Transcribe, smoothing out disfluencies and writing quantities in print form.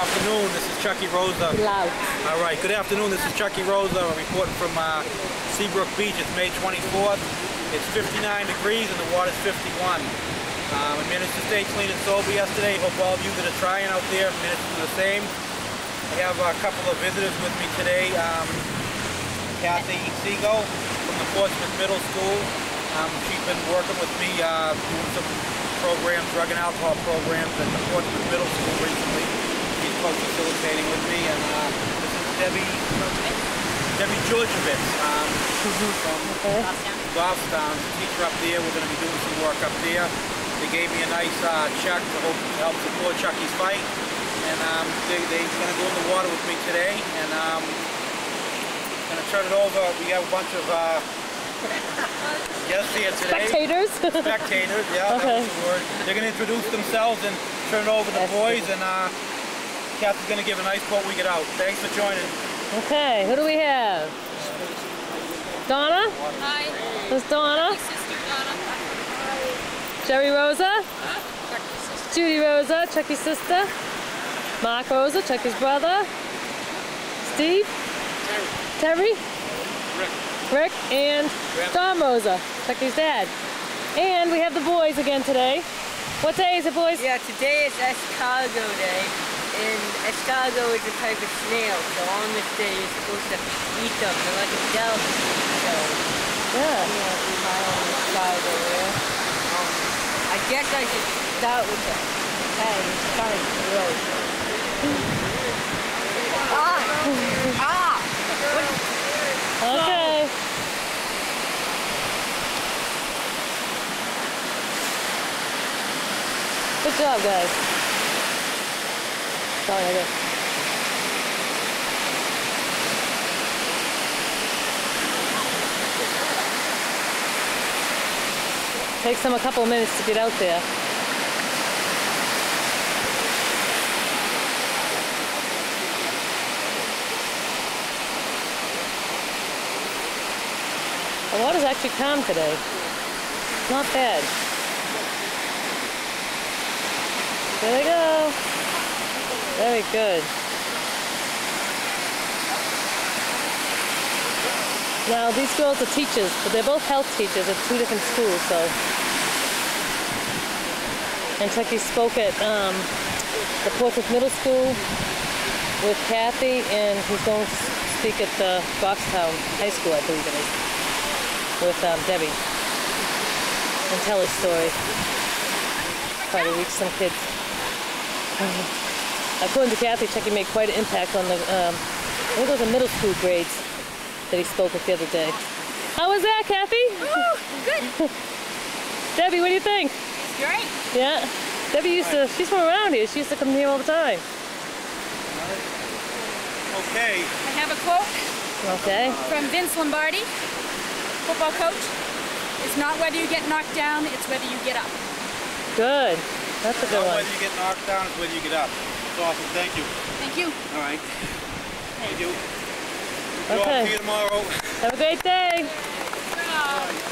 afternoon. This is Chucky Rosa. Loud. All right. Good afternoon. This is Chucky Rosa. I'm reporting from Seabrook Beach. It's May 24th. It's 59 degrees and the water's 51. I managed to stay clean and sober yesterday. Hope all of you that are trying out there managed to do the same. I have a couple of visitors with me today. Kathy Segal from the Portsmouth Middle School. She's been working with me doing some programs, drug and alcohol programs at the Portsmouth Middle School recently. She's co-facilitating with me, and this is Debbie Georgievich from Goffstown, teacher up there. We're going to be doing some work up there. They gave me a nice check to help support Chucky's fight, and they're going to go in the water with me today, and I'm going to turn it over. We have a bunch of guests here today. Spectators? Spectators, yeah, okay. that was the word. They're going to introduce themselves and turn it over to the boys, and Kathy's going to give a nice quote when we get out. Thanks for joining. Okay, who do we have? Donna? Hi. This is Donna. Sister Donna. Jerry Rosa. Chucky's sister. Judy Rosa, Chucky's sister. Mark Rosa, Chucky's brother. Steve. Terry. Rick and Don Rosa, Chucky's dad. And we have the boys again today. What day is it, boys? Yeah, today is escargot day, and escargot is a type of snail, so on this day you're supposed to eat them. They're like a delicacy, so Yeah. I'm going to do my own escargot here. I guess I should start with the hey, it's kind of gross. Okay. Good job, guys. Sorry, I guess. Takes them a couple of minutes to get out there. The water's actually calm today. Not bad. There they go. Very good. Now these girls are teachers, but they're both health teachers at two different schools, so. And Chucky spoke at the Portsmouth Middle School with Kathy, and he's going to speak at the Goffstown High School, I believe it is, with Debbie, and tell his story. Try to reach some kids. According to Kathy, Chucky made quite an impact on the, I think it was the middle school grades that he spoke with the other day. How was that, Kathy? Oh, good. Debbie, what do you think? It's great. Yeah? Debbie she's from around here. She used to come here all the time. Okay. I have a quote Okay. from Vince Lombardi, football coach. It's not whether you get knocked down, it's whether you get up. Good. That's a good Not one. whether you get knocked down, it's whether you get up. That's awesome. Thank you. Thank you. All right. Thank you. Okay. See you tomorrow. Have a great day. Good job.